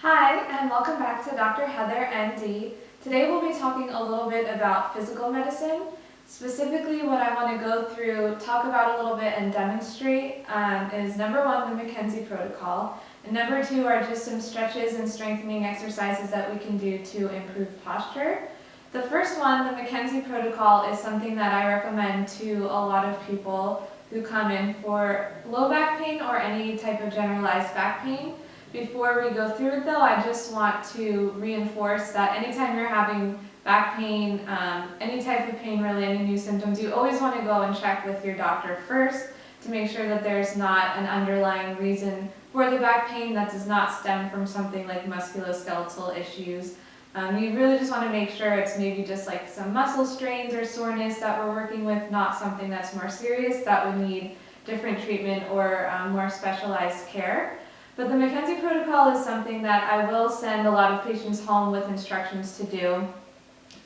Hi, and welcome back to Dr. Heather, MD. Today we'll be talking a little bit about physical medicine. Specifically, what I want to go through, talk about a little bit, and demonstrate is number one, the McKenzie protocol, and number two are just some stretches and strengthening exercises that we can do to improve posture. The first one, the McKenzie protocol, is something that I recommend to a lot of people who come in for low back pain or any type of generalized back pain. Before we go through it though, I just want to reinforce that anytime you're having back pain, any type of pain really, any new symptoms, you always want to go and check with your doctor first to make sure that there's not an underlying reason for the back pain that does not stem from something like musculoskeletal issues. You really just want to make sure it's maybe just like some muscle strains or soreness that we're working with, not something that's more serious that would need different treatment or more specialized care. But the McKenzie protocol is something that I will send a lot of patients home with instructions to do.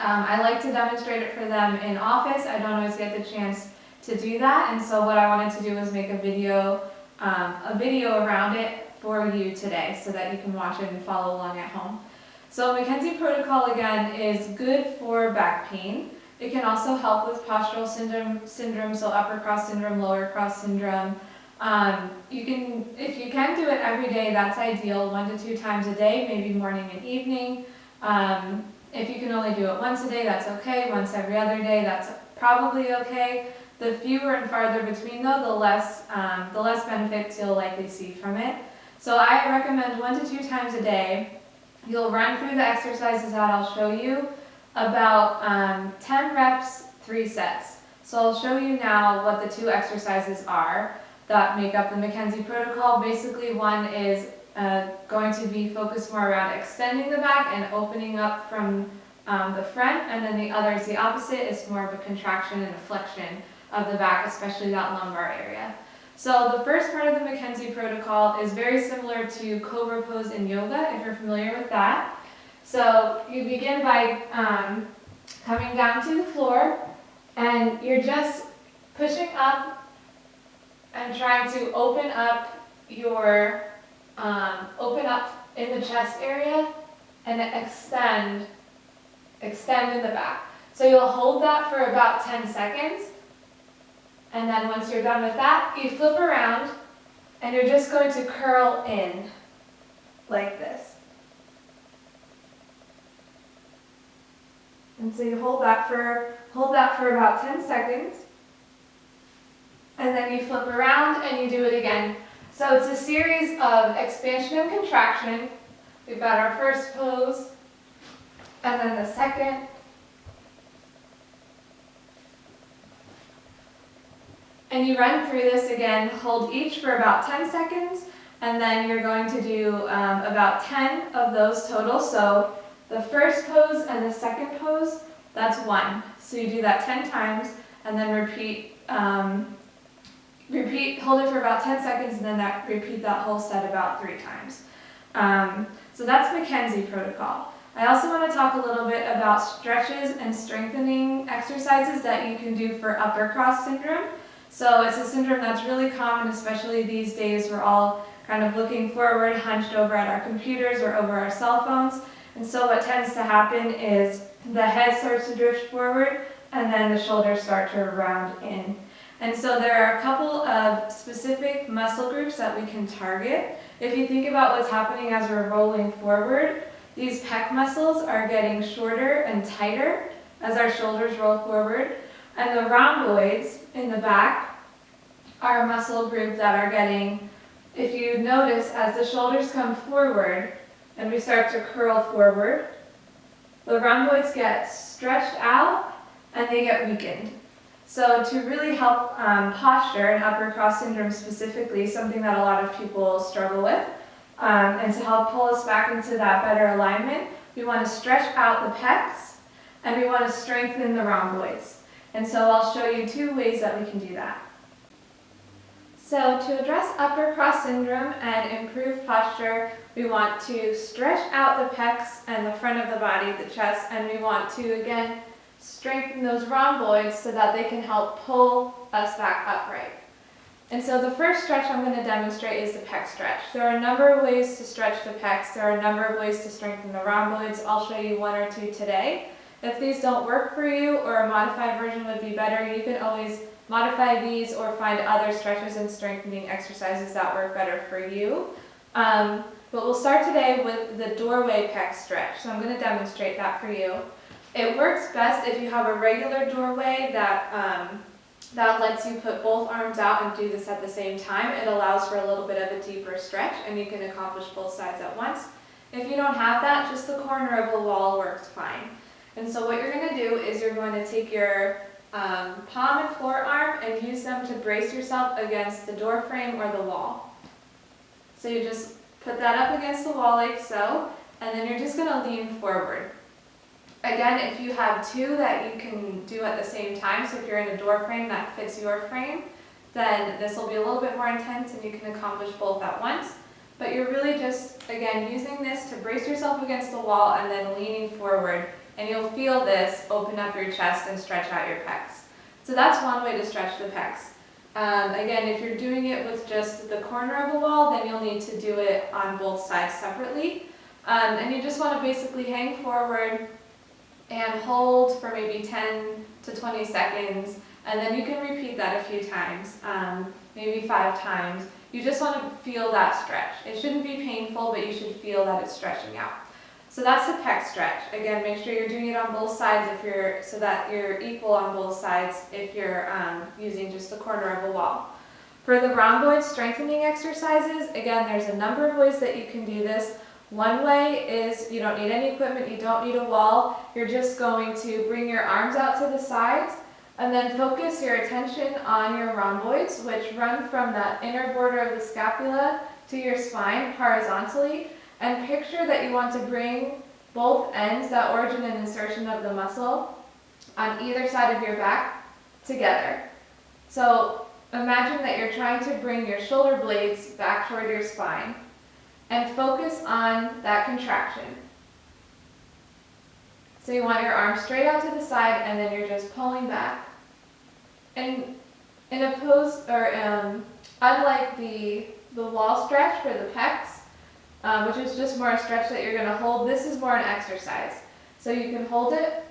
I like to demonstrate it for them in office. I don't always get the chance to do that, and so what I wanted to do was make a video around it for you today so that you can watch it and follow along at home. So McKenzie protocol again is good for back pain. It can also help with postural syndrome, so upper cross syndrome, lower cross syndrome. If you can do it every day, that's ideal, 1 to 2 times a day, maybe morning and evening. If you can only do it once a day, that's okay. Once every other day, that's probably okay. The fewer and farther between though, the less benefits you'll likely see from it. So I recommend 1 to 2 times a day. You'll run through the exercises that I'll show you, about 10 reps, 3 sets. So I'll show you now what the 2 exercises are that make up the McKenzie protocol. Basically, one is going to be focused more around extending the back and opening up from the front, and then the other is the opposite. It's more of a contraction and a flexion of the back, especially that lumbar area. So the first part of the McKenzie protocol is very similar to cobra pose in yoga, if you're familiar with that. So you begin by coming down to the floor, and you're just pushing up and trying to open up in the chest area and extend in the back. So you'll hold that for about 10 seconds. And then once you're done with that, you flip around and you're just going to curl in like this. And so you hold that for about 10 seconds. And then you flip around and you do it again. So it's a series of expansion and contraction. We've got our first pose, and then the second, and you run through this again, hold each for about 10 seconds, and then you're going to do about 10 of those total. So the first pose and the second pose, that's 1. So you do that 10 times, and then repeat, hold it for about 10 seconds, and then repeat that whole set about 3 times. So that's McKenzie protocol. I also want to talk a little bit about stretches and strengthening exercises that you can do for upper cross syndrome. So it's a syndrome that's really common, especially these days. We're all kind of looking forward, hunched over at our computers or over our cell phones. And so what tends to happen is the head starts to drift forward, and then the shoulders start to round in. And so there are a couple of specific muscle groups that we can target. If you think about what's happening as we're rolling forward, these pec muscles are getting shorter and tighter as our shoulders roll forward. And the rhomboids in the back are a muscle group that are getting, if you notice, as the shoulders come forward and we start to curl forward, the rhomboids get stretched out and they get weakened. So to really help posture and upper cross syndrome specifically, something that a lot of people struggle with, and to help pull us back into that better alignment, we want to stretch out the pecs and we want to strengthen the rhomboids. And so I'll show you 2 ways that we can do that. So to address upper cross syndrome and improve posture, we want to stretch out the pecs and the front of the body, the chest, and we want to, again, strengthen those rhomboids so that they can help pull us back upright. And so the first stretch I'm going to demonstrate is the pec stretch. There are a number of ways to stretch the pecs. There are a number of ways to strengthen the rhomboids. I'll show you one or two today. If these don't work for you or a modified version would be better, you can always modify these or find other stretches and strengthening exercises that work better for you. But we'll start today with the doorway pec stretch. So I'm going to demonstrate that for you. It works best if you have a regular doorway that lets you put both arms out and do this at the same time. It allows for a little bit of a deeper stretch and you can accomplish both sides at once. If you don't have that, just the corner of a wall works fine. And so what you're going to do is you're going to take your palm and forearm and use them to brace yourself against the door frame or the wall. So you just put that up against the wall like so, and then you're just going to lean forward. Again, if you have two that you can do at the same time, so if you're in a door frame that fits your frame, then this will be a little bit more intense and you can accomplish both at once. But you're really just, again, using this to brace yourself against the wall and then leaning forward. And you'll feel this open up your chest and stretch out your pecs. So that's one way to stretch the pecs. Again, if you're doing it with just the corner of a wall, then you'll need to do it on both sides separately. And you just want to basically hang forward and hold for maybe 10 to 20 seconds, and then you can repeat that a few times, maybe 5 times. You just want to feel that stretch. It shouldn't be painful, but you should feel that it's stretching out. So that's the pec stretch. Again, make sure you're doing it on both sides so that you're equal on both sides if you're using just the corner of a wall. For the rhomboid strengthening exercises, again, there's a number of ways that you can do this. One way is you don't need any equipment, you don't need a wall. You're just going to bring your arms out to the sides and then focus your attention on your rhomboids, which run from that inner border of the scapula to your spine horizontally. And picture that you want to bring both ends, that origin and insertion of the muscle, on either side of your back together. So imagine that you're trying to bring your shoulder blades back toward your spine. And focus on that contraction. So you want your arms straight out to the side and then you're just pulling back. And in a pose, or unlike the wall stretch for the pecs, which is just more a stretch that you're going to hold, this is more an exercise. So you can hold it,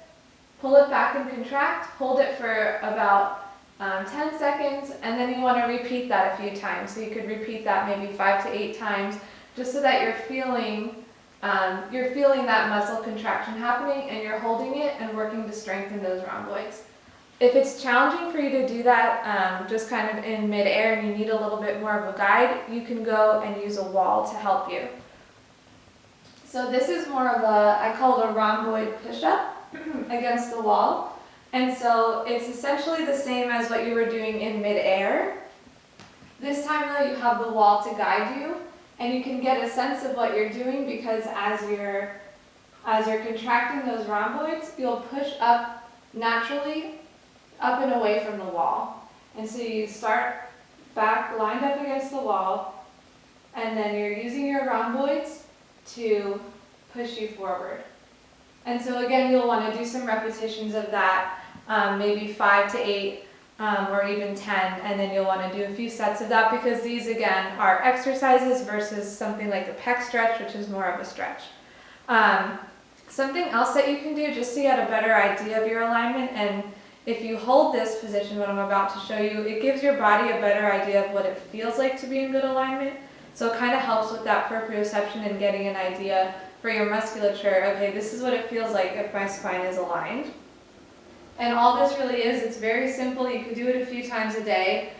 pull it back and contract, hold it for about 10 seconds, and then you want to repeat that a few times. So you could repeat that maybe 5 to 8 times. Just so that you're feeling that muscle contraction happening and you're holding it and working to strengthen those rhomboids. If it's challenging for you to do that just kind of in midair and you need a little bit more of a guide, you can go and use a wall to help you. So this is more of I call it a rhomboid push-up against the wall. And so it's essentially the same as what you were doing in midair. This time though you have the wall to guide you. And you can get a sense of what you're doing because as you're contracting those rhomboids, you'll push up naturally, up and away from the wall. And so you start back, lined up against the wall, and then you're using your rhomboids to push you forward. And so again, you'll want to do some repetitions of that, maybe 5 to 8. Or even 10, and then you'll want to do a few sets of that because these again are exercises versus something like a pec stretch, which is more of a stretch. Something else that you can do just to get a better idea of your alignment, and if you hold this position, what I'm about to show you, it gives your body a better idea of what it feels like to be in good alignment. So it kind of helps with that proprioception and getting an idea for your musculature, okay, this is what it feels like if my spine is aligned. And all this really is, it's very simple. You could do it a few times a day.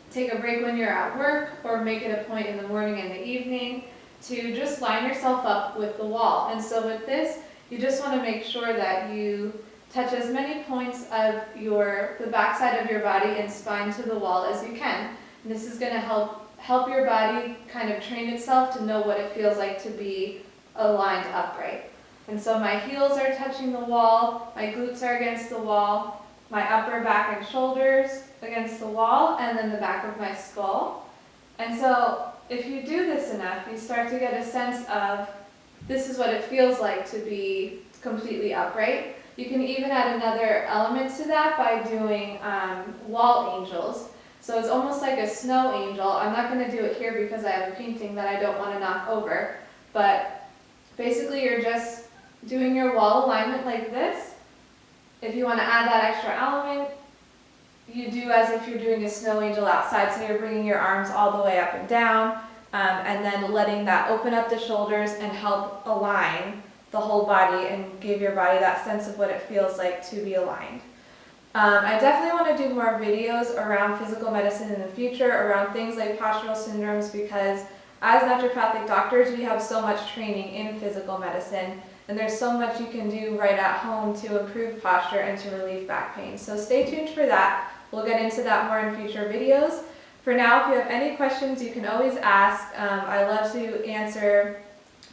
Take a break when you're at work or make it a point in the morning and the evening to just line yourself up with the wall. And so with this, you just want to make sure that you touch as many points of the backside of your body and spine to the wall as you can. And this is going to help your body kind of train itself to know what it feels like to be aligned upright. And so my heels are touching the wall, my glutes are against the wall, my upper back and shoulders against the wall, and then the back of my skull. And so if you do this enough, you start to get a sense of this is what it feels like to be completely upright. You can even add another element to that by doing wall angels. So it's almost like a snow angel. I'm not going to do it here because I have a painting that I don't want to knock over. But basically you're just doing your wall alignment like this. If you want to add that extra element, you do as if you're doing a snow angel outside. So you're bringing your arms all the way up and down, and then letting that open up the shoulders and help align the whole body and give your body that sense of what it feels like to be aligned. I definitely want to do more videos around physical medicine in the future, around things like postural syndromes, because as naturopathic doctors, we have so much training in physical medicine, and there's so much you can do right at home to improve posture and to relieve back pain. So stay tuned for that. We'll get into that more in future videos. For now, if you have any questions, you can always ask. I love to answer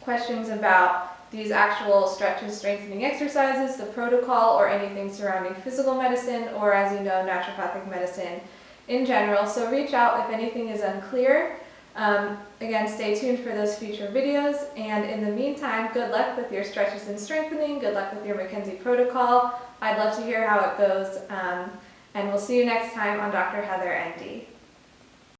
questions about these actual stretch and strengthening exercises, the protocol, or anything surrounding physical medicine, or as you know, naturopathic medicine in general. So reach out if anything is unclear. Again, stay tuned for those future videos, and in the meantime, good luck with your stretches and strengthening, good luck with your McKenzie protocol. I'd love to hear how it goes, and we'll see you next time on Dr. Heather, ND.